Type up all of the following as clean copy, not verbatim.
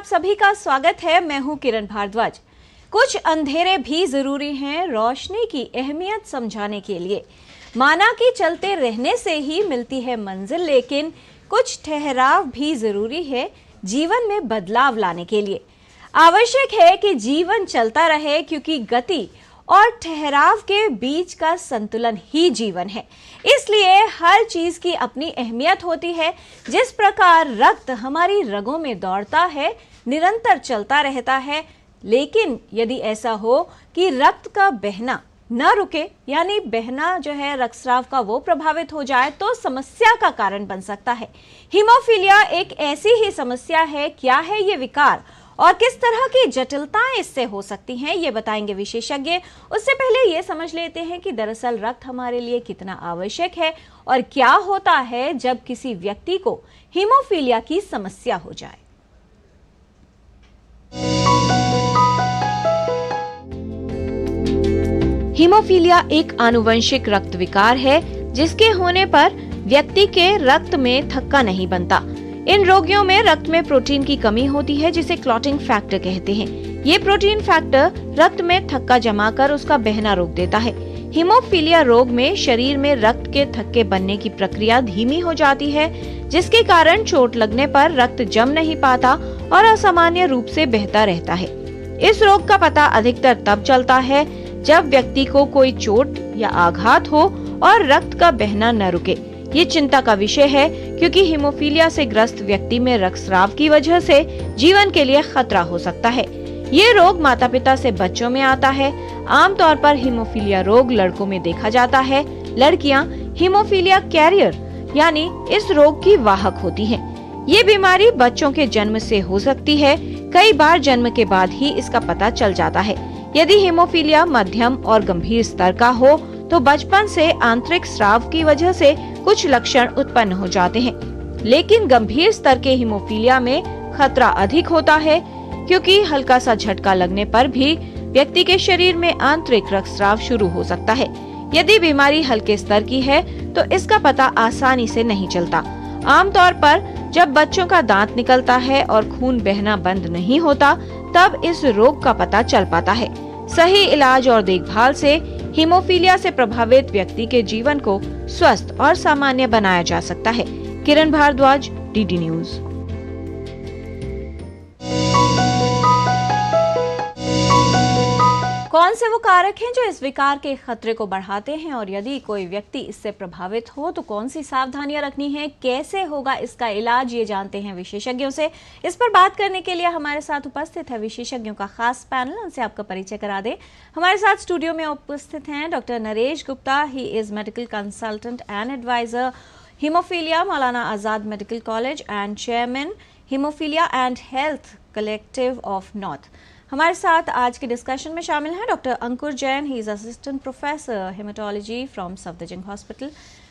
आप सभी का स्वागत है। मैं हूं किरण भारद्वाज। कुछ अंधेरे भी जरूरी हैं रोशनी की अहमियत समझाने के लिए। माना कि चलते रहने से ही मिलती है मंजिल, लेकिन कुछ ठहराव भी जरूरी है जीवन में बदलाव लाने के लिए। आवश्यक है कि जीवन चलता रहे, क्योंकि गति और ठहराव के बीच का संतुलन ही जीवन है। इसलिए हर चीज की अपनी अहमियत होती है। जिस प्रकार रक्त हमारी रगों में दौड़ता है, निरंतर चलता रहता है, लेकिन यदि ऐसा हो कि रक्त का बहना न रुके, यानी बहना जो है रक्तस्राव का वो प्रभावित हो जाए, तो समस्या का कारण बन सकता है। हीमोफीलिया एक ऐसी ही समस्या है। क्या है ये विकार और किस तरह की जटिलताएं इससे हो सकती हैं, ये बताएंगे विशेषज्ञ। उससे पहले ये समझ लेते हैं कि दरअसल रक्त हमारे लिए कितना आवश्यक है और क्या होता है जब किसी व्यक्ति को हीमोफीलिया की समस्या हो जाए। हीमोफीलिया एक आनुवंशिक रक्त विकार है, जिसके होने पर व्यक्ति के रक्त में थक्का नहीं बनता। इन रोगियों में रक्त में प्रोटीन की कमी होती है, जिसे क्लॉटिंग फैक्टर कहते हैं। ये प्रोटीन फैक्टर रक्त में थक्का जमा कर उसका बहना रोक देता है। हीमोफीलिया रोग में शरीर में रक्त के थक्के बनने की प्रक्रिया धीमी हो जाती है, जिसके कारण चोट लगने पर रक्त जम नहीं पाता और असामान्य रूप से बहता रहता है। इस रोग का पता अधिकतर तब चलता है जब व्यक्ति को कोई चोट या आघात हो और रक्त का बहना न रुके। ये चिंता का विषय है, क्योंकि हीमोफीलिया से ग्रस्त व्यक्ति में रक्तस्राव की वजह से जीवन के लिए खतरा हो सकता है। ये रोग माता पिता से बच्चों में आता है। आमतौर पर हीमोफीलिया रोग लड़कों में देखा जाता है। लड़कियां हीमोफीलिया कैरियर यानी इस रोग की वाहक होती हैं। ये बीमारी बच्चों के जन्म से हो सकती है। कई बार जन्म के बाद ही इसका पता चल जाता है। यदि हीमोफीलिया मध्यम और गंभीर स्तर का हो तो बचपन से आंतरिक स्राव की वजह से कुछ लक्षण उत्पन्न हो जाते हैं, लेकिन गंभीर स्तर के हीमोफीलिया में खतरा अधिक होता है, क्योंकि हल्का सा झटका लगने पर भी व्यक्ति के शरीर में आंतरिक रक्तस्राव शुरू हो सकता है। यदि बीमारी हल्के स्तर की है तो इसका पता आसानी से नहीं चलता। आमतौर पर जब बच्चों का दांत निकलता है और खून बहना बंद नहीं होता, तब इस रोग का पता चल पाता है। सही इलाज और देखभाल से हीमोफीलिया से प्रभावित व्यक्ति के जीवन को स्वस्थ और सामान्य बनाया जा सकता है। किरण भारद्वाज, डीडी न्यूज। कौन से वो कारक हैं जो इस विकार के खतरे को बढ़ाते हैं, और यदि कोई व्यक्ति इससे प्रभावित हो तो कौन सी सावधानियां रखनी है, कैसे होगा इसका इलाज, ये जानते हैं विशेषज्ञों से। इस पर बात करने के लिए हमारे साथ उपस्थित है विशेषज्ञों का खास पैनल। उनसे आपका परिचय करा दें। हमारे साथ स्टूडियो में उपस्थित हैं doctor Naresh Gupta. He is medical consultant and advisor haemophilia, Maulana Azad medical college and chairman haemophilia and health collective of north. हमारे साथ आज के डिस्कशन में शामिल हैं doctor Ankur Jain. He is assistant professor haematology from Safdarjung hospital.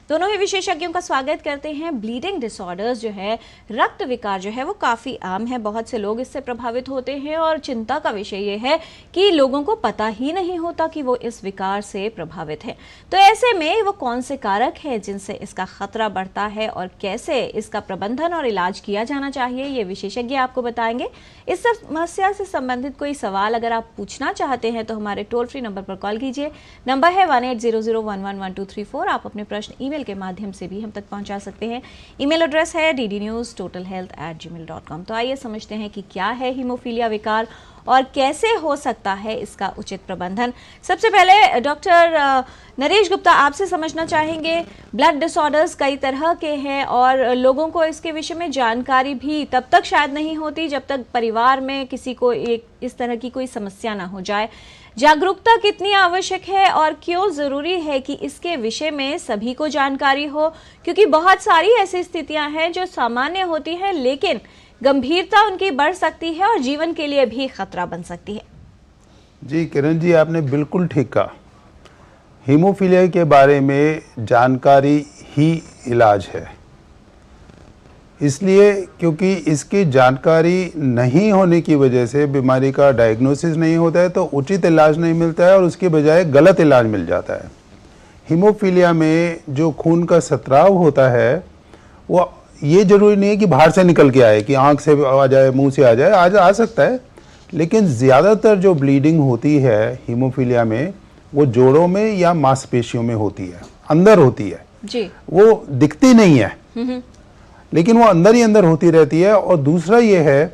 दोनों ही विशेषज्ञों का स्वागत करते हैं। ब्लीडिंग डिसऑर्डर्स जो है, रक्त विकार जो है, वो काफ़ी आम है। बहुत से लोग इससे प्रभावित होते हैं और चिंता का विषय ये है कि लोगों को पता ही नहीं होता कि वो इस विकार से प्रभावित है। तो ऐसे में वो कौन से कारक हैं जिनसे इसका खतरा बढ़ता है और कैसे इसका प्रबंधन और इलाज किया जाना चाहिए, ये विशेषज्ञ आपको बताएंगे। इस समस्या से संबंधित कोई सवाल अगर आप पूछना चाहते हैं तो हमारे टोल फ्री नंबर पर कॉल कीजिए। नंबर है 1800111234। आप अपने प्रश्न ईमेल के माध्यम से भी हम तक पहुंचा सकते हैं। ईमेल एड्रेस है ddnewstotalhealth@gmail.com। तो आइए समझते हैं कि क्या है हीमोफीलिया विकार और कैसे हो सकता है इसका उचित प्रबंधन। सबसे पहले डॉक्टर नरेश गुप्ता, आपसे समझना चाहेंगे, ब्लड डिसऑर्डर्स कई तरह के हैं और लोगों को इसके विषय में जानकारी भी तब तक शायद नहीं होती जब तक परिवार में किसी को एक इस तरह की कोई समस्या ना हो जाए। जागरूकता कितनी आवश्यक है और क्यों जरूरी है कि इसके विषय में सभी को जानकारी हो, क्योंकि बहुत सारी ऐसी स्थितियां हैं जो सामान्य होती हैं लेकिन गंभीरता उनकी बढ़ सकती है और जीवन के लिए भी खतरा बन सकती है। जी किरण जी, आपने बिल्कुल ठीक कहा। हीमोफीलिया के बारे में जानकारी ही इलाज है, इसलिए क्योंकि इसकी जानकारी नहीं होने की वजह से बीमारी का डायग्नोसिस नहीं होता है, तो उचित इलाज नहीं मिलता है और उसके बजाय गलत इलाज मिल जाता है। हीमोफीलिया में जो खून का स्राव होता है वो ये जरूरी नहीं है कि बाहर से निकल के आए, कि आंख से आ जाए, मुंह से आ जाए, आज आ सकता है, लेकिन ज़्यादातर जो ब्लीडिंग होती है हीमोफीलिया में वो जोड़ों में या मांसपेशियों में होती है, अंदर होती है जी। वो दिखती नहीं है, लेकिन वो अंदर ही अंदर होती रहती है। और दूसरा ये है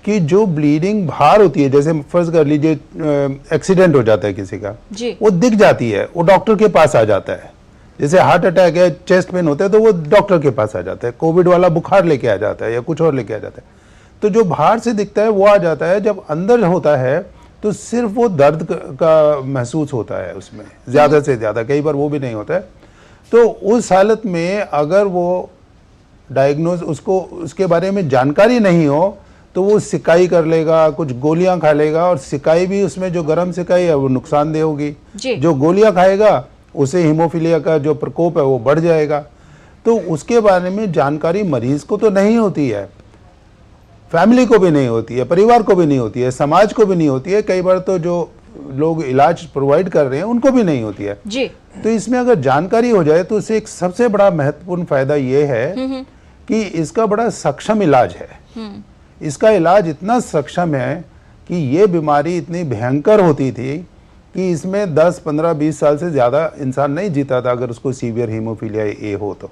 कि जो ब्लीडिंग बाहर होती है, जैसे फर्ज कर लीजिए एक्सीडेंट हो जाता है किसी का जी। वो दिख जाती है, वो डॉक्टर के पास आ जाता है। जैसे हार्ट अटैक है, चेस्ट पेन होता है, तो वो डॉक्टर के पास आ जाता है। कोविड वाला बुखार लेके आ जाता है या कुछ और लेके आ जाता है। तो जो बाहर से दिखता है वो आ जाता है, जब अंदर होता है तो सिर्फ वो दर्द का महसूस होता है उसमें, ज़्यादा से ज़्यादा, कई बार वो भी नहीं होता है। तो उस हालत में अगर वो डायग्नोज, उसको उसके बारे में जानकारी नहीं हो तो वो सिकाई कर लेगा, कुछ गोलियां खा लेगा, और सिकाई भी उसमें जो गर्म सिकाई है वो नुकसानदेह होगी। जो गोलियां खाएगा उसे हीमोफीलिया का जो प्रकोप है वो बढ़ जाएगा। तो उसके बारे में जानकारी मरीज को तो नहीं होती है, फैमिली को भी नहीं होती है, परिवार को भी नहीं होती है, समाज को भी नहीं होती है, कई बार तो जो लोग इलाज प्रोवाइड कर रहे हैं उनको भी नहीं होती है जी। तो इसमें अगर जानकारी हो जाए तो उससे एक सबसे बड़ा महत्वपूर्ण फायदा ये है कि इसका बड़ा सक्षम इलाज है। इसका इलाज इतना सक्षम है कि ये बीमारी इतनी भयंकर होती थी कि इसमें 10, 15, 20 साल से ज़्यादा इंसान नहीं जीता था अगर उसको सीवियर हीमोफीलिया ए हो तो।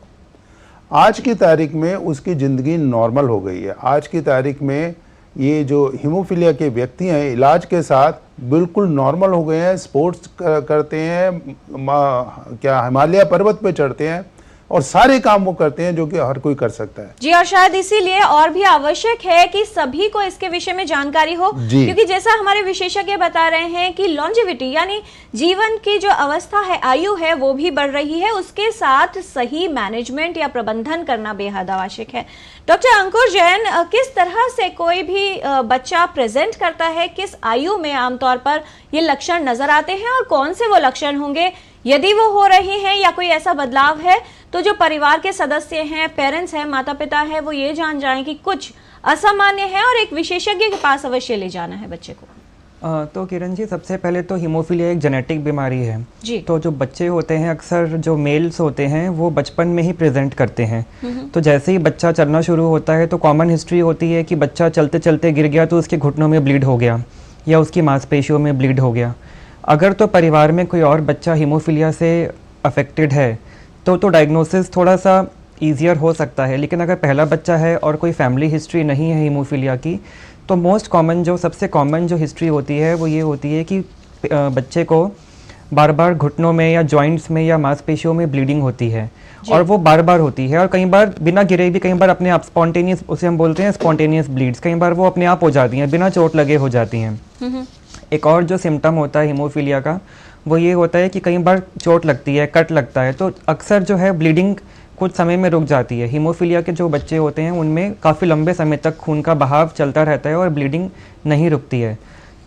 आज की तारीख में उसकी ज़िंदगी नॉर्मल हो गई है। आज की तारीख में ये जो हीमोफीलिया के व्यक्ति हैं इलाज के साथ बिल्कुल नॉर्मल हो गए हैं, स्पोर्ट्स करते हैं, क्या हिमालय पर्वत पे चढ़ते हैं और सारे काम वो करते हैं जो कि हर कोई कर सकता है। जी, और शायद इसीलिए और भी आवश्यक है कि सभी को इसके विषय में जानकारी हो, क्योंकि जैसा हमारे विशेषज्ञ बता रहे हैं कि लॉन्जेविटी यानी जीवन की जो अवस्था है, आयु है, वो भी बढ़ रही है, उसके साथ सही मैनेजमेंट या प्रबंधन करना बेहद आवश्यक है। डॉक्टर अंकुर जैन, किस तरह से कोई भी बच्चा प्रेजेंट करता है, किस आयु में आमतौर पर ये लक्षण नजर आते हैं और कौन से वो लक्षण होंगे, यदि वो हो रहे हैं या कोई ऐसा बदलाव है तो जो परिवार के सदस्य हैं, पेरेंट्स हैं, माता पिता हैं, वो ये जान जाएं कि कुछ असामान्य है और एक विशेषज्ञ के पास अवश्य ले जाना है बच्चे को। तो किरण जी, सबसे पहले तो हीमोफीलिया एक जेनेटिक बीमारी है जी। तो जो बच्चे होते हैं, अक्सर जो मेल्स होते हैं वो बचपन में ही प्रेजेंट करते हैं। तो जैसे ही बच्चा चलना शुरू होता है तो कॉमन हिस्ट्री होती है कि बच्चा चलते चलते गिर गया तो उसके घुटनों में ब्लीड हो गया या उसकी मांसपेशियों में ब्लीड हो गया। अगर तो परिवार में कोई और बच्चा हीमोफीलिया से अफेक्टेड है तो डायग्नोसिस थोड़ा सा ईजियर हो सकता है, लेकिन अगर पहला बच्चा है और कोई फैमिली हिस्ट्री नहीं है हीमोफीलिया की तो मोस्ट कॉमन, जो सबसे कॉमन जो हिस्ट्री होती है वो ये होती है कि बच्चे को बार बार घुटनों में या जॉइंट्स में या मांसपेशियों में ब्लीडिंग होती है और वो बार बार होती है और कई बार बिना गिरे भी, कई बार अपने आप स्पॉन्टेनियस, उसे हम बोलते हैं स्पॉन्टेनियस ब्लीड्स, कई बार वो अपने आप हो जाती हैं, बिना चोट लगे हो जाती हैं। एक और जो सिम्टम होता है हीमोफीलिया का वो ये होता है कि कई बार चोट लगती है, कट लगता है, तो अक्सर जो है ब्लीडिंग कुछ समय में रुक जाती है। हीमोफीलिया के जो बच्चे होते हैं उनमें काफ़ी लंबे समय तक खून का बहाव चलता रहता है और ब्लीडिंग नहीं रुकती है।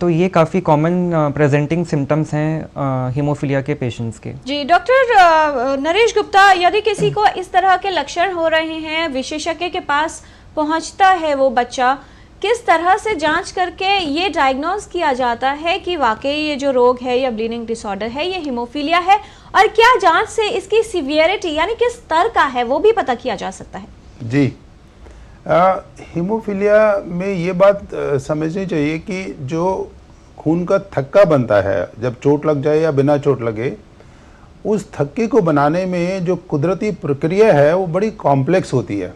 तो ये काफ़ी कॉमन प्रेजेंटिंग सिम्टम्स हैं हीमोफीलिया के पेशेंट्स के। जी डॉक्टर नरेश गुप्ता, यदि किसी को इस तरह के लक्षण हो रहे हैं, विशेषज्ञ के पास पहुंचता है वो बच्चा, किस तरह से जांच करके ये डायग्नोज किया जाता है कि वाकई ये जो रोग है या ब्लीडिंग डिसऑर्डर है ये हीमोफीलिया है, और क्या जांच से इसकी सीवियरिटी यानी किस स्तर का है वो भी पता किया जा सकता है? जी, हीमोफीलिया में ये बात समझनी चाहिए कि जो खून का थक्का बनता है जब चोट लग जाए या बिना चोट लगे, उस थक्के को बनाने में जो कुदरती प्रक्रिया है वो बड़ी कॉम्प्लेक्स होती है।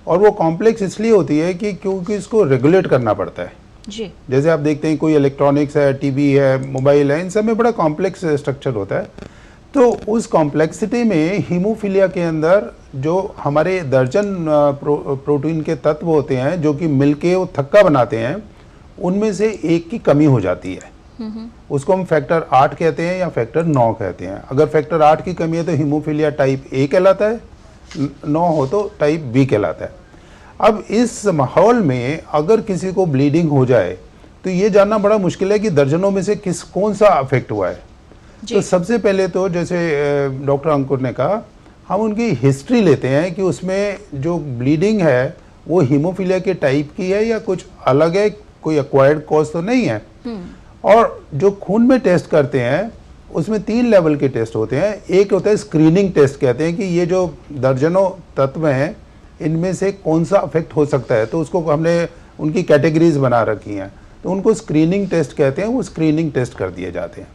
और वो कॉम्प्लेक्स इसलिए होती है कि क्योंकि इसको रेगुलेट करना पड़ता है जी। जैसे आप देखते हैं कोई इलेक्ट्रॉनिक्स है, टीवी है, मोबाइल है, इन सब में बड़ा कॉम्प्लेक्स स्ट्रक्चर होता है। तो उस कॉम्प्लेक्सिटी में हीमोफीलिया के अंदर जो हमारे दर्जन प्रोटीन के तत्व होते हैं जो कि मिलके वो थक्का बनाते हैं, उनमें से एक की कमी हो जाती है। उसको हम फैक्टर 8 कहते हैं या फैक्टर 9 कहते हैं। अगर फैक्टर 8 की कमी है तो हीमोफीलिया टाइप ए कहलाता है, 9 हो तो टाइप बी कहलाता है। अब इस माहौल में अगर किसी को ब्लीडिंग हो जाए तो ये जानना बड़ा मुश्किल है कि दर्जनों में से कौन सा अफेक्ट हुआ है। तो सबसे पहले तो जैसे डॉक्टर अंकुर ने कहा, हम उनकी हिस्ट्री लेते हैं कि उसमें जो ब्लीडिंग है वो हीमोफीलिया के टाइप की है या कुछ अलग है, कोई एक्वायर्ड कॉज तो नहीं है। और जो खून में टेस्ट करते हैं उसमें 3 लेवल के टेस्ट होते हैं। एक होता है स्क्रीनिंग टेस्ट, कहते हैं कि ये जो दर्जनों तत्व हैं इनमें से कौन सा अफेक्ट हो सकता है, तो उसको हमने उनकी कैटेगरीज बना रखी हैं, तो उनको स्क्रीनिंग टेस्ट कहते हैं, वो स्क्रीनिंग टेस्ट कर दिए जाते हैं।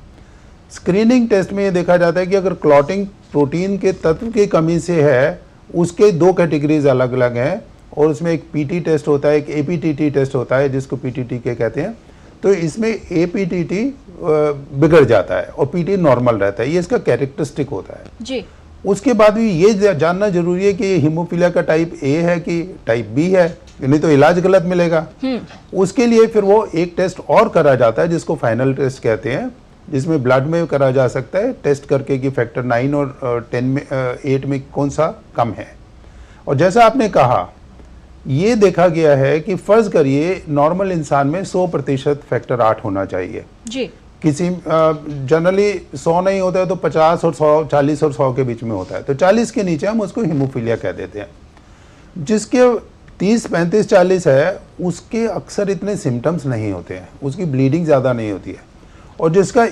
स्क्रीनिंग टेस्ट में ये देखा जाता है कि अगर क्लॉटिंग प्रोटीन के तत्व की कमी से है, उसके 2 कैटेगरीज अलग अलग हैं, और उसमें एक पीटी टेस्ट होता है, एक एपीटीटी टेस्ट होता है जिसको पीटीटी के कहते हैं। तो इसमें एपीटीटी बिगड़ जाता है और पीटी नॉर्मल रहता है, ये इसका कैरेक्टरिस्टिक होता है जी। उसके बाद भी ये जानना जरूरी है कि ये हीमोफीलिया का टाइप ए है कि टाइप बी है, नहीं तो इलाज गलत मिलेगा। उसके लिए फिर वो एक टेस्ट और करा जाता है जिसको फाइनल टेस्ट कहते हैं, जिसमें ब्लड में करा जा सकता है टेस्ट करके कि फैक्टर 9 और 10 में 8 में कौन सा कम है। और जैसा आपने कहा, ये देखा गया है कि फर्ज करिए नॉर्मल इंसान में 100% फैक्टर 8 होना चाहिए जी। किसी जनरली 100 नहीं होता है तो 50 और 100, 40 और 100 के बीच में होता है, तो 40 के नीचे हम उसको हीमोफीलिया कह देते हैं। जिसके 30, 35, 40 है उसके अक्सर इतने सिम्टम्स नहीं होते हैं, उसकी ब्लीडिंग ज़्यादा नहीं होती है, और जिसका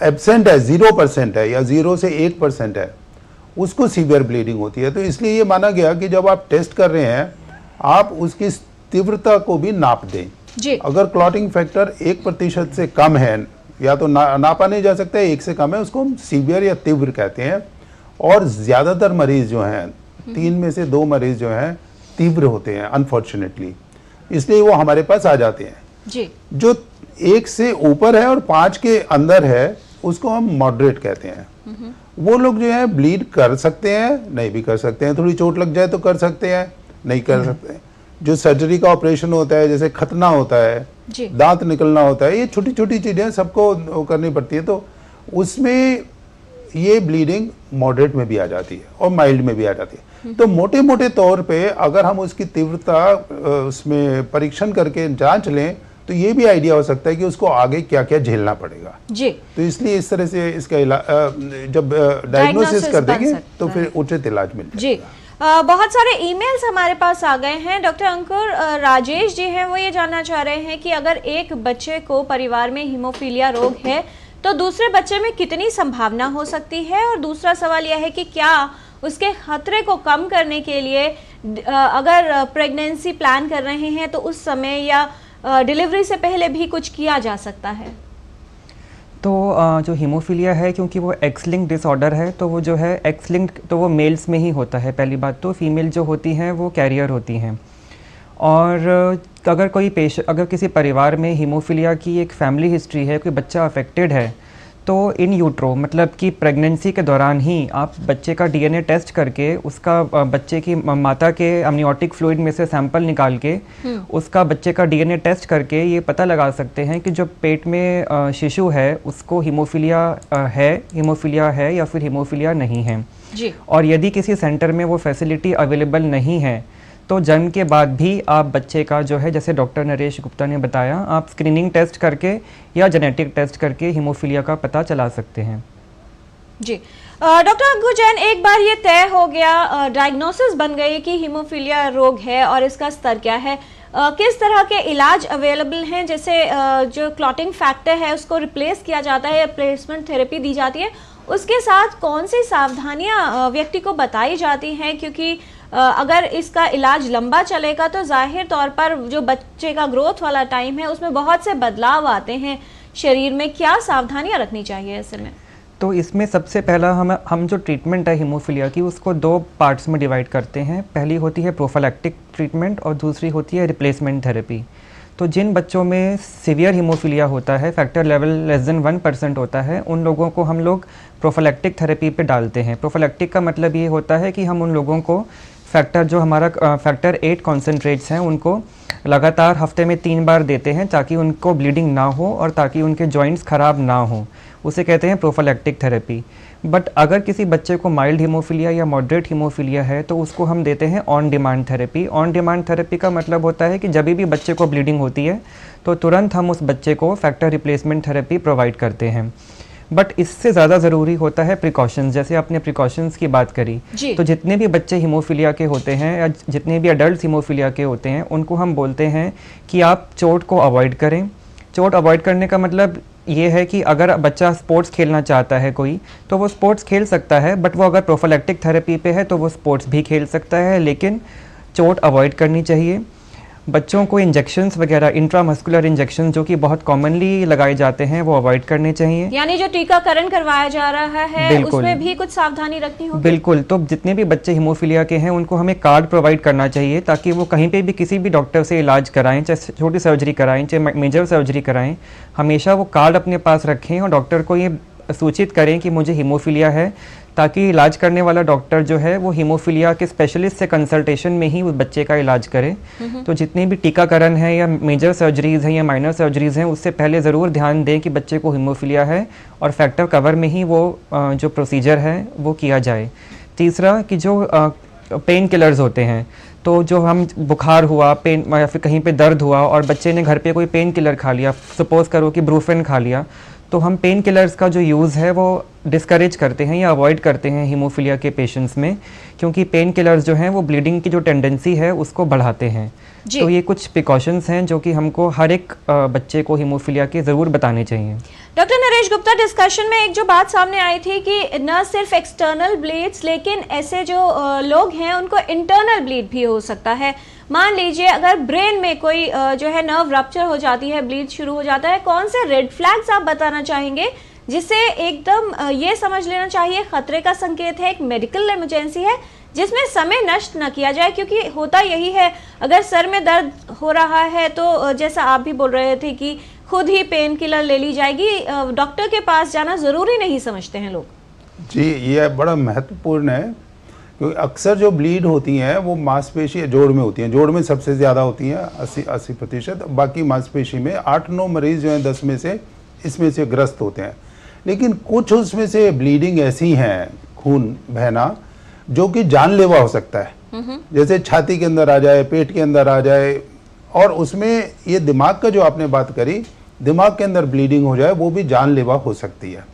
एब्सेंट है 0% है या 0 से 1% है उसको सीवियर ब्लीडिंग होती है। तो इसलिए ये माना गया कि जब आप टेस्ट कर रहे हैं आप उसकी तीव्रता को भी नाप दें जी। अगर क्लॉटिंग फैक्टर 1% से कम है या तो नापा नहीं जा सकता है, 1 से कम है, उसको हम सीवियर या तीव्र कहते हैं। और ज़्यादातर मरीज जो हैं 3 में से 2 मरीज जो हैं तीव्र होते हैं अनफॉर्चुनेटली, इसलिए वो हमारे पास आ जाते हैं जी। जो 1 से ऊपर है और 5 के अंदर है उसको हम मॉडरेट कहते हैं। वो लोग जो है ब्लीड कर सकते हैं, नहीं भी कर सकते हैं, थोड़ी चोट लग जाए तो कर सकते हैं, नहीं कर सकते हैं। जो सर्जरी का ऑपरेशन होता है जैसे खतना होता है, दांत निकलना होता है, ये छोटी छोटी चीज़ें सबको करनी पड़ती है, तो उसमें ये ब्लीडिंग मॉडरेट में भी आ जाती है और माइल्ड में भी आ जाती है। तो मोटे मोटे तौर पे अगर हम उसकी तीव्रता उसमें परीक्षण करके जांच लें तो ये भी आइडिया हो सकता है कि उसको आगे क्या क्या झेलना पड़ेगा जी। तो इसलिए इस तरह से इसका जब डायग्नोसिस कर देंगे तो फिर उचित इलाज मिल जाएगा। बहुत सारे ईमेल्स हमारे पास आ गए हैं डॉक्टर अंकुर। राजेश जी हैं, वो ये जानना चाह रहे हैं कि अगर एक बच्चे को परिवार में हीमोफीलिया रोग है तो दूसरे बच्चे में कितनी संभावना हो सकती है, और दूसरा सवाल यह है कि क्या उसके खतरे को कम करने के लिए अगर प्रेगनेंसी प्लान कर रहे हैं तो उस समय या डिलीवरी से पहले भी कुछ किया जा सकता है? तो जो हीमोफीलिया है, क्योंकि वो एक्स लिंक्ड डिसऑर्डर है, तो वो जो है एक्स लिंक्ड तो वो मेल्स में ही होता है। पहली बात तो फीमेल जो होती हैं वो कैरियर होती हैं, और अगर किसी परिवार में हीमोफीलिया की एक फैमिली हिस्ट्री है, कोई बच्चा अफेक्टेड है, तो इन यूट्रो मतलब कि प्रेगनेंसी के दौरान ही आप बच्चे का डीएनए टेस्ट करके उसका बच्चे की माता के अमनियोटिक फ्लूइड में से सैंपल निकाल के उसका बच्चे का डीएनए टेस्ट करके ये पता लगा सकते हैं कि जो पेट में शिशु है उसको हीमोफीलिया है या फिर हीमोफीलिया नहीं है जी। और यदि किसी सेंटर में वो फैसिलिटी अवेलेबल नहीं है तो जन्म के बाद भी आप बच्चे का जो है, जैसे डॉक्टर नरेश गुप्ता ने बताया, आप स्क्रीनिंग टेस्ट करके या जेनेटिक टेस्ट करके हीमोफीलिया का पता चला सकते हैं जी। डॉक्टर अंकुर जैन, एक बार ये तय हो गया, डायग्नोसिस बन गई कि हीमोफीलिया रोग है और इसका स्तर क्या है, किस तरह के इलाज अवेलेबल हैं? जैसे जो क्लॉटिंग फैक्टर है उसको रिप्लेस किया जाता है, रिप्लेसमेंट थेरेपी दी जाती है, उसके साथ कौन सी सावधानियां व्यक्ति को बताई जाती हैं? क्योंकि अगर इसका इलाज लंबा चलेगा तो जाहिर तौर पर जो बच्चे का ग्रोथ वाला टाइम है उसमें बहुत से बदलाव आते हैं शरीर में, क्या सावधानियां रखनी चाहिए ऐसे में? तो इसमें सबसे पहला हम जो ट्रीटमेंट है हीमोफीलिया की उसको 2 पार्ट्स में डिवाइड करते हैं। पहली होती है प्रोफिलैक्टिक ट्रीटमेंट और दूसरी होती है रिप्लेसमेंट थेरेपी। तो जिन बच्चों में सीवियर हीमोफीलिया होता है, फैक्टर लेवल लेस देन 1% होता है, उन लोगों को हम लोग प्रोफिलैक्टिक थेरेपी पे डालते हैं। प्रोफिलैक्टिक का मतलब ये होता है कि हम उन लोगों को फैक्टर 8 कॉन्सेंट्रेट्स हैं उनको लगातार हफ्ते में 3 बार देते हैं ताकि उनको ब्लीडिंग ना हो और ताकि उनके जॉइंट्स ख़राब ना हो, उसे कहते हैं प्रोफिलैक्टिक थेरेपी। बट अगर किसी बच्चे को माइल्ड हीमोफीलिया या मॉडरेट हीमोफीलिया है तो उसको हम देते हैं on demand therapy. On demand therapy का मतलब होता है कि जब भी बच्चे को ब्लीडिंग होती है तो तुरंत हम उस बच्चे को फैक्टर रिप्लेसमेंट थेरेपी प्रोवाइड करते हैं। बट इससे ज़्यादा ज़रूरी होता है प्रिकॉशंस, जैसे आपने प्रिकॉशंस की बात करी, तो जितने भी बच्चे हीमोफीलिया के होते हैं या जितने भी अडल्ट हीमोफीलिया के होते हैं उनको हम बोलते हैं कि आप चोट को अवॉइड करें। चोट अवॉइड करने का मतलब ये है कि अगर बच्चा स्पोर्ट्स खेलना चाहता है कोई, तो वो स्पोर्ट्स खेल सकता है, बट वो अगर प्रोफिलैक्टिक थेरेपी पे है तो वो स्पोर्ट्स भी खेल सकता है, लेकिन चोट अवॉइड करनी चाहिए। बच्चों को इंजेक्शंस वगैरह, इंट्रामस्कुलर इंजेक्शन जो कि बहुत कॉमनली लगाए जाते हैं, वो अवॉइड करने चाहिए। यानी जो टीकाकरण करवाया जा रहा है उसमें भी कुछ सावधानी रखनी होगी। बिल्कुल। तो जितने भी बच्चे हीमोफीलिया के हैं उनको हमें कार्ड प्रोवाइड करना चाहिए ताकि वो कहीं पे भी किसी भी डॉक्टर से इलाज कराएं, चाहे छोटी सर्जरी कराएं चाहे मेजर सर्जरी कराएं, हमेशा वो कार्ड अपने पास रखें और डॉक्टर को ये सूचित करें कि मुझे हीमोफीलिया है, ताकि इलाज करने वाला डॉक्टर जो है वो हीमोफीलिया के स्पेशलिस्ट से कंसल्टेशन में ही उस बच्चे का इलाज करे। तो जितने भी टीकाकरण है या मेजर सर्जरीज हैं या माइनर सर्जरीज हैं, उससे पहले ज़रूर ध्यान दें कि बच्चे को हीमोफीलिया है और फैक्टर कवर में ही वो जो प्रोसीजर है वो किया जाए। तीसरा कि जो पेन किलर्स होते हैं, तो जो हम बुखार हुआ, पेन या फिर कहीं पे दर्द हुआ और बच्चे ने घर पे कोई पेन किलर खा लिया, सपोज करो कि ब्रूफेन खा लिया, तो हम पेन किलर्स का जो यूज़ है वो डिस्करेज करते हैं या अवॉइड करते हैं हीमोफीलिया के पेशेंट्स में, क्योंकि पेन किलर्स जो हैं वो ब्लीडिंग की जो टेंडेंसी है उसको बढ़ाते हैं। तो ये कुछ प्रिकॉशंस हैं जो कि हमको हर एक बच्चे को हीमोफीलिया के ज़रूर बताने चाहिए। डॉक्टर नरेश गुप्ता, डिस्कशन में एक जो बात सामने आई थी कि न सिर्फ एक्सटर्नल ब्लीड्स, लेकिन ऐसे जो लोग हैं उनको इंटरनल ब्लीड भी हो सकता है। मान लीजिए अगर ब्रेन में कोई जो है नर्व रप्चर हो जाती है, ब्लीड शुरू हो जाता है, कौन से रेड फ्लैग्स आप बताना चाहेंगे जिससे एकदम ये समझ लेना चाहिए खतरे का संकेत है, एक मेडिकल इमरजेंसी है, जिसमें समय नष्ट न किया जाए? क्योंकि होता यही है, अगर सर में दर्द हो रहा है तो जैसा आप भी बोल रहे थे कि खुद ही पेन किलर ले ली जाएगी, डॉक्टर के पास जाना ज़रूरी नहीं समझते हैं लोग। जी, ये बड़ा महत्वपूर्ण है, क्योंकि अक्सर जो ब्लीड होती हैं वो मांसपेशी जोड़ में होती हैं। जोड़ में सबसे ज़्यादा होती हैं 80%, बाकी मांसपेशी में 8-9 मरीज़ जो हैं 10 में से इसमें से ग्रस्त होते हैं। लेकिन कुछ उसमें से ब्लीडिंग ऐसी हैं, खून बहना, जो कि जानलेवा हो सकता है, जैसे छाती के अंदर आ जाए, पेट के अंदर आ जाए, और उसमें ये दिमाग का जो आपने बात करी, दिमाग के अंदर ब्लीडिंग हो जाए, वो भी जानलेवा हो सकती है।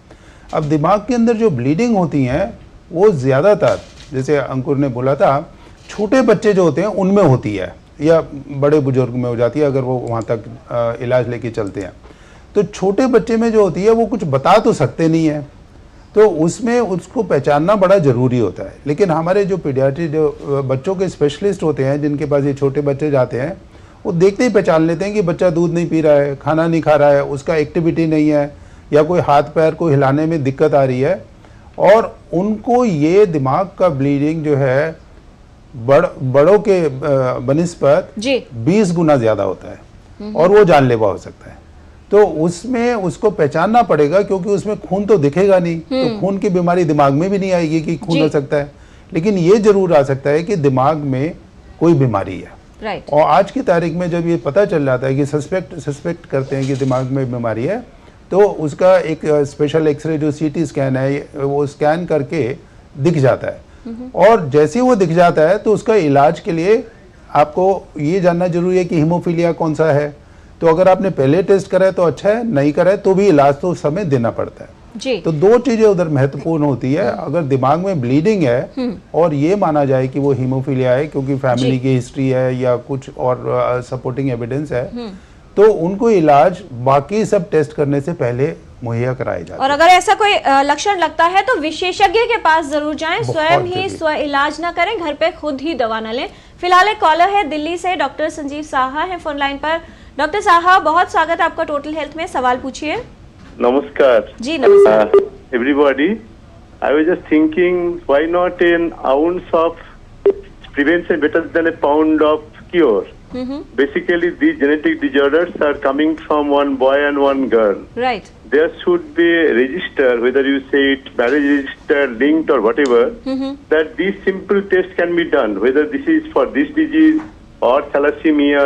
अब दिमाग के अंदर जो ब्लीडिंग होती हैं वो ज़्यादातर, जैसे अंकुर ने बोला था, छोटे बच्चे जो होते हैं उनमें होती है या बड़े बुजुर्ग में हो जाती है अगर वो वहाँ तक इलाज लेके चलते हैं। तो छोटे बच्चे में जो होती है वो कुछ बता तो सकते नहीं है, तो उसमें उसको पहचानना बड़ा ज़रूरी होता है। लेकिन हमारे जो पीडियाट्री, जो बच्चों के स्पेशलिस्ट होते हैं जिनके पास ये छोटे बच्चे जाते हैं, वो देखते ही पहचान लेते हैं कि बच्चा दूध नहीं पी रहा है, खाना नहीं खा रहा है, उसका एक्टिविटी नहीं है, या कोई हाथ पैर को हिलाने में दिक्कत आ रही है, और उनको ये दिमाग का ब्लीडिंग जो है बड़ों के बनिस्बत 20 गुना ज़्यादा होता है और वो जानलेवा हो सकता है। तो उसमें उसको पहचानना पड़ेगा, क्योंकि उसमें खून तो दिखेगा नहीं, तो खून की बीमारी दिमाग में भी नहीं आएगी कि खून हो सकता है, लेकिन ये जरूर आ सकता है कि दिमाग में कोई बीमारी है। और आज की तारीख में जब ये पता चल जाता है कि सस्पेक्ट करते हैं कि दिमाग में बीमारी है, तो उसका एक स्पेशल एक्सरे जो सीटी स्कैन है वो स्कैन करके दिख जाता है, और जैसे ही वो दिख जाता है तो उसका इलाज के लिए आपको ये जानना जरूरी है कि हीमोफीलिया कौन सा है। तो अगर आपने पहले टेस्ट करा है तो अच्छा है, नहीं करा है तो भी इलाज तो उस समय देना पड़ता है जी। तो दो चीजें उधर महत्वपूर्ण होती है। अगर दिमाग में ब्लीडिंग है और ये माना जाए कि वो हीमोफीलिया है क्योंकि फैमिली की हिस्ट्री है या कुछ और सपोर्टिंग एविडेंस है, तो उनको इलाज बाकी सब टेस्ट करने से पहले मुहैया कराए जाते हैं। और अगर ऐसा कोई लक्षण लगता है तो विशेषज्ञ के पास जरूर जाएं, स्वयं ही स्व इलाज ना करें, घर पे खुद ही दवा ना लें। फिलहाल एक कॉलर है दिल्ली से, डॉक्टर संजीव साहा है फोन लाइन पर। डॉक्टर साहा, बहुत स्वागत है आपका टोटल हेल्थ में, सवाल पूछिए। नमस्कार जी नमस्कार। Everybody, I was just thinking why not an ounce of prevention better than A pound of cure. Basically, these genetic disorders are coming from one boy and one girl. Right. There should be a register, whether you say it marriage register, linked or whatever, that these simple tests can be done, whether this is for this disease or thalassemia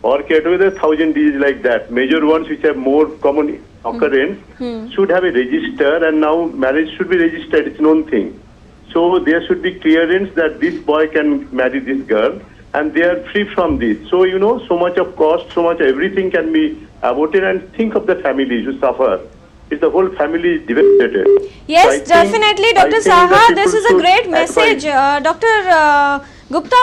or whether 1,000 diseases like that. Major ones which have more common occurrence should have a register, and now marriage should be registered. It's known thing. So there should be clearance that this boy can marry this girl. And they are free from this. So, you know, so much of cost, so much everything can be avoided. And think of the families who suffer. If the whole family is devastated. Yes, so definitely, Dr. Saha, this is a great message. Dr. Gupta,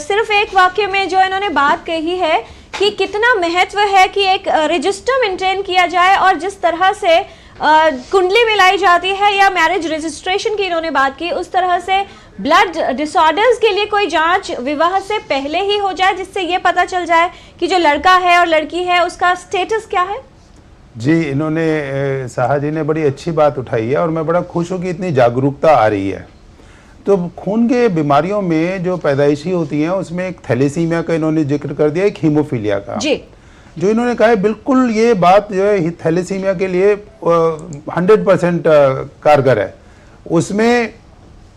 सिर्फ एक वाक्य में जो इन्होंने बात कही है कि कितना महत्व है कि एक रजिस्टर मेंटेन किया जाए, और जिस तरह से कुंडली मिलाई जाती है या मैरिज रजिस्ट्रेशन की इन्होंने बात की, उस तरह से ब्लड डिसऑर्डर्स के लिए कोई जांच विवाह से पहले ही हो जाए जिससे ये पता चल जाए कि जो लड़का है और लड़की है उसका स्टेटस क्या है? जी, इन्होंने साहा जी ने बड़ी अच्छी बात उठाई है और मैं बड़ा खुश हूँ कि इतनी जागरूकता आ रही है। तो खून के बीमारियों में जो पैदाइशी होती हैं उसमें एक थैलेसीमिया का इन्होंने जिक्र कर दिया, एक हीमोफीलिया का जी। जो इन्होंने कहा है बिल्कुल ये बात जो है थैलेसीमिया के लिए 100% कारगर है। उसमें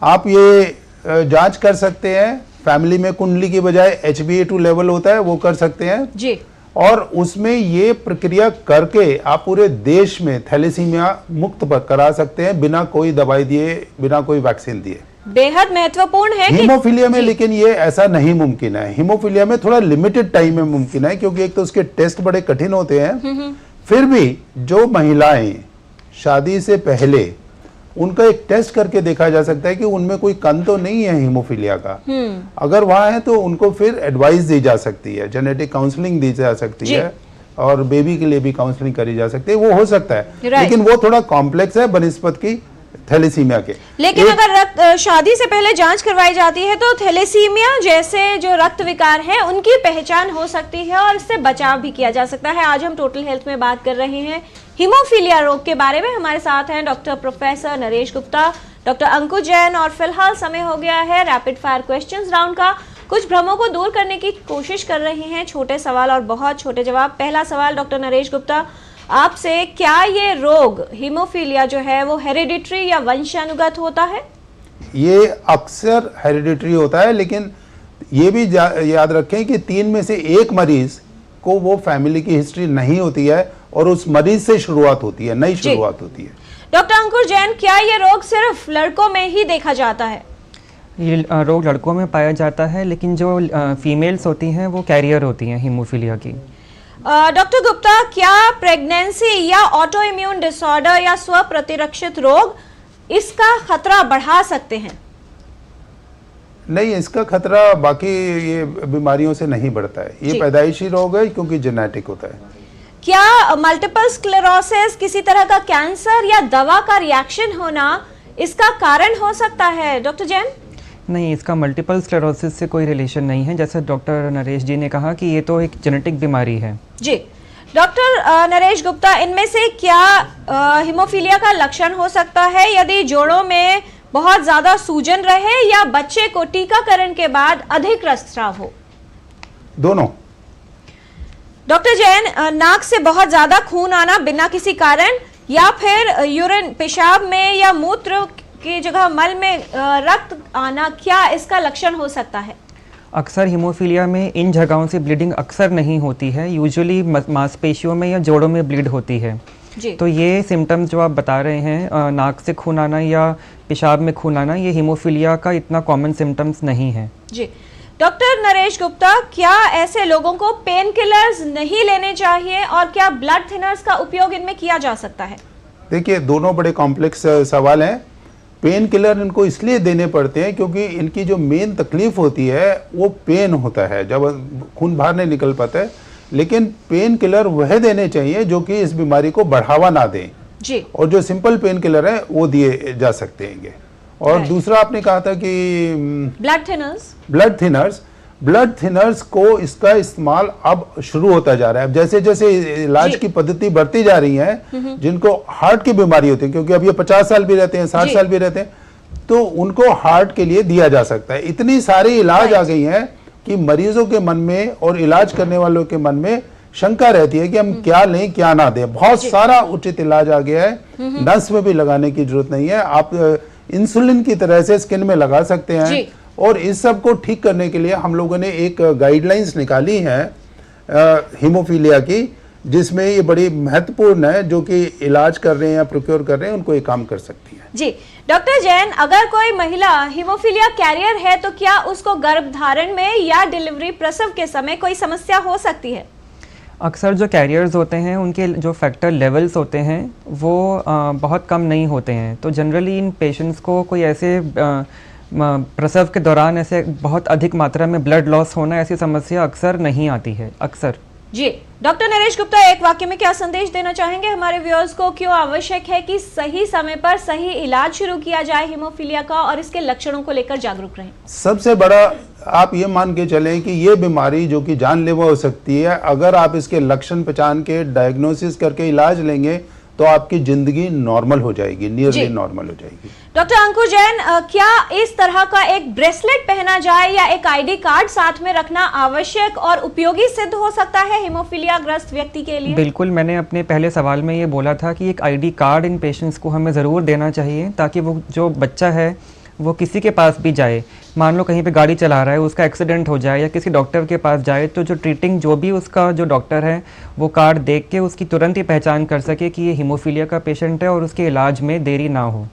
आप ये जांच कर सकते हैं, फैमिली में कुंडली की बजाय HbA2 लेवल होता है वो कर सकते हैं जी। और उसमें ये प्रक्रिया करके आप पूरे देश में थैलेसीमिया मुक्त करा सकते हैं बिना कोई दवाई दिए, बिना कोई वैक्सीन दिए। बेहद महत्वपूर्ण है हीमोफीलिया में लेकिन ये ऐसा नहीं मुमकिन है। हीमोफीलिया में थोड़ा लिमिटेड टाइम में मुमकिन है क्योंकि एक तो उसके टेस्ट बड़े कठिन होते हैं। फिर भी जो महिलाएं शादी से पहले उनका एक टेस्ट करके देखा जा सकता है कि उनमें कोई कण तो नहीं है हीमोफीलिया का। अगर वहां है तो उनको फिर एडवाइस दी जा सकती है, जेनेटिक काउंसलिंग दी जा सकती है और बेबी के लिए भी काउंसलिंग करी जा सकती है, वो हो सकता है। लेकिन वो थोड़ा कॉम्प्लेक्स है बनिस्बत की थैलेसीमिया के। लेकिन अगर शादी से पहले जांच करवाई जाती है तो थैलेसीमिया जैसे जो रक्त विकार है उनकी पहचान हो सकती है और इससे बचाव भी किया जा सकता है। आज हम टोटल हेल्थ में बात कर रहे हैं हीमोफीलिया रोग के बारे में। हमारे साथ हैं doctor professor Naresh Gupta, doctor Ankush Jain और फिलहाल समय हो गया है रैपिड फायर क्वेश्चंस राउंड का। कुछ भ्रमों को दूर करने की कोशिश कर रहे हैं, छोटे सवाल और बहुत छोटे जवाब। पहला सवाल डॉक्टर नरेश गुप्ता आपसे, क्या ये रोग हीमोफीलिया जो है वो हेरिडिटरी या वंशानुगत होता है? ये अक्सर हेरिडिटरी होता है, लेकिन ये भी याद रखें कि 3 में से 1 मरीज को वो फैमिली की हिस्ट्री नहीं होती है और उस मरीज से शुरुआत होती है, नई शुरुआत होती है। डॉक्टर अंकुश जैन, क्या ये रोग सिर्फ लड़कों में ही देखा जाता है? ये रोग लड़कों में पाया जाता है, लेकिन जो फीमेल्स होती हैं वो कैरियर होती हैं हीमोफीलिया की। डॉक्टर गुप्ता, क्या प्रेगनेंसी या ऑटो इम्यून डिसऑर्डर या स्व प्रतिरक्षित रोग इसका खतरा बढ़ा सकते हैं? नहीं, इसका खतरा बाकी ये बीमारियों से नहीं बढ़ता है। ये पैदाइशी रोग है क्योंकि जेनेटिक होता है। क्या मल्टीपल स्क्लेरोसिस किसी तरह का कैंसर या दवा का रिएक्शन होना इसका कारण हो सकता है डॉक्टर जैन? नहीं, इसका मल्टीपल स्क्लेरोसिस से कोई रिलेशन नहीं है। जैसे डॉक्टर नरेश जी ने कहा कि ये तो एक जेनेटिक बीमारी है। जी डॉक्टर नरेश गुप्ता, इनमें से क्या हीमोफीलिया का लक्षण हो सकता है यदि जोड़ों में बहुत ज्यादा सूजन रहे या बच्चे को टीकाकरण के बाद अधिक रक्तस्राव हो? दोनों। डॉक्टर जैन, नाक से बहुत ज्यादा खून आना बिना किसी कारण या फिर यूरिन पेशाब में या मूत्र की जगह मल में रक्त आना, क्या इसका लक्षण हो सकता है? अक्सर हीमोफीलिया में इन जगहों से ब्लीडिंग अक्सर नहीं होती है, यूजुअली मांसपेशियों में या जोड़ों में ब्लीड होती है। जी। तो ये सिम्टम्स जो आप बता रहे हैं, नाक से खून आना या पेशाब में खून आना, ये हीमोफीलिया का इतना कॉमन सिम्टम्स नहीं है। जी डॉक्टर नरेश गुप्ता, क्या ऐसे लोगों को पेन किलर्स नहीं लेने चाहिए और क्या ब्लड थिनर्स का उपयोग इनमें किया जा सकता है? देखिए, दोनों बड़े कॉम्प्लेक्स सवाल हैं। पेन किलर इनको इसलिए देने पड़ते हैं क्योंकि इनकी जो मेन तकलीफ होती है वो पेन होता है जब खून बाहर नहीं निकल पाता है। लेकिन पेन किलर वह देने चाहिए जो कि इस बीमारी को बढ़ावा ना दें जी। और जो सिंपल पेन किलर है वो दिए जा सकते हैं। और दूसरा आपने कहा था कि ब्लड थिनर्स को इसका इस्तेमाल अब शुरू होता जा रहा है। अब जैसे जैसे इलाज की पद्धति बढ़ती जा रही है, जिनको हार्ट की बीमारी होती है, क्योंकि अब ये 50 साल भी रहते हैं, 60 साल भी रहते हैं, तो उनको हार्ट के लिए दिया जा सकता है। इतनी सारी इलाज आ गई हैं कि मरीजों के मन में और इलाज करने वालों के मन में शंका रहती है कि हम क्या लें क्या ना दें। बहुत सारा उचित इलाज आ गया है, नस में भी लगाने की जरूरत नहीं है। आप इंसुलिन की तरह से स्किन में लगा सकते हैं। और इस सब को ठीक करने के लिए हम लोगों ने एक गाइडलाइंस निकाली है हीमोफीलिया की, जिसमें ये बड़ी महत्वपूर्ण है। जो कि इलाज कर रहे हैं या प्रोक्योर कर रहे हैं उनको ये काम कर सकती है। जी डॉक्टर जैन, अगर कोई महिला हीमोफीलिया कैरियर है तो क्या उसको गर्भधारण में या डिलीवरी प्रसव के समय कोई समस्या हो सकती है? अक्सर जो कैरियर्स होते हैं उनके जो फैक्टर लेवल्स होते हैं वो बहुत कम नहीं होते हैं। तो जनरली इन पेशेंट्स को कोई ऐसे प्रसव के दौरान ऐसे बहुत अधिक मात्रा में ब्लड लॉस होना, ऐसी समस्या अक्सर नहीं आती है। अक्सर जी डॉक्टर नरेश गुप्ता, एक वाक्य में क्या संदेश देना चाहेंगे हमारे व्यूअर्स को? क्यों आवश्यक है कि सही समय पर सही इलाज शुरू किया जाए हीमोफीलिया का और इसके लक्षणों को लेकर जागरूक रहें? सबसे बड़ा आप ये मान के चलें कि ये बीमारी जो कि जानलेवा हो सकती है, अगर आप इसके लक्षण पहचान के डायग्नोसिस करके इलाज लेंगे तो आपकी जिंदगी नॉर्मल हो जाएगी, नियरली नॉर्मल हो जाएगी। डॉक्टर अंकुर जैन, क्या इस तरह का एक ब्रेसलेट पहना जाए या एक आईडी कार्ड साथ में रखना आवश्यक और उपयोगी सिद्ध हो सकता है हीमोफीलिया ग्रस्त व्यक्ति के लिए? बिल्कुल, मैंने अपने पहले सवाल में ये बोला था कि एक आईडी कार्ड इन पेशेंट्स को हमें ज़रूर देना चाहिए, ताकि वो जो बच्चा है वो किसी के पास भी जाए, मान लो कहीं पे गाड़ी चला रहा है, उसका एक्सीडेंट हो जाए या किसी डॉक्टर के पास जाए, तो जो ट्रीटिंग जो भी उसका जो डॉक्टर है वो कार्ड देख के उसकी तुरंत ही पहचान कर सके कि ये हीमोफीलिया का पेशेंट है और उसके इलाज में देरी ना हो।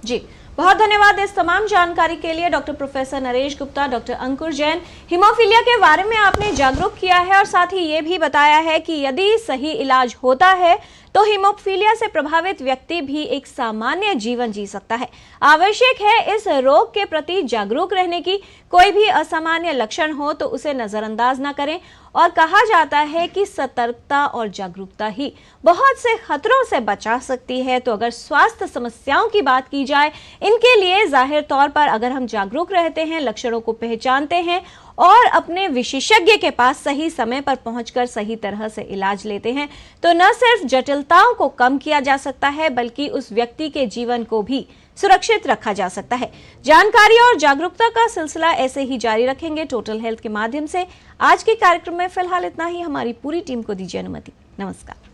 जी बहुत धन्यवाद इस तमाम जानकारी के लिए doctor professor Naresh Gupta, doctor Ankur Jain. Haemophilia के बारे में आपने जागरूक किया है और साथ ही ये भी बताया है कि यदि सही इलाज होता है तो हीमोफीलिया से प्रभावित व्यक्ति भी एक सामान्य जीवन जी सकता है। आवश्यक है इस रोग के प्रति जागरूक रहने की। कोई भी असामान्य लक्षण हो तो उसे नजरअंदाज न करें और कहा जाता है कि सतर्कता और जागरूकता ही बहुत से खतरों से बचा सकती है। तो अगर स्वास्थ्य समस्याओं की बात की जाए, इनके लिए जाहिर तौर पर अगर हम जागरूक रहते हैं, लक्षणों को पहचानते हैं और अपने विशेषज्ञ के पास सही समय पर पहुंचकर सही तरह से इलाज लेते हैं, तो न सिर्फ जटिलताओं को कम किया जा सकता है बल्कि उस व्यक्ति के जीवन को भी सुरक्षित रखा जा सकता है। जानकारी और जागरूकता का सिलसिला ऐसे ही जारी रखेंगे टोटल हेल्थ के माध्यम से। आज के कार्यक्रम में फिलहाल इतना ही। हमारी पूरी टीम को दीजिए अनुमति। नमस्कार।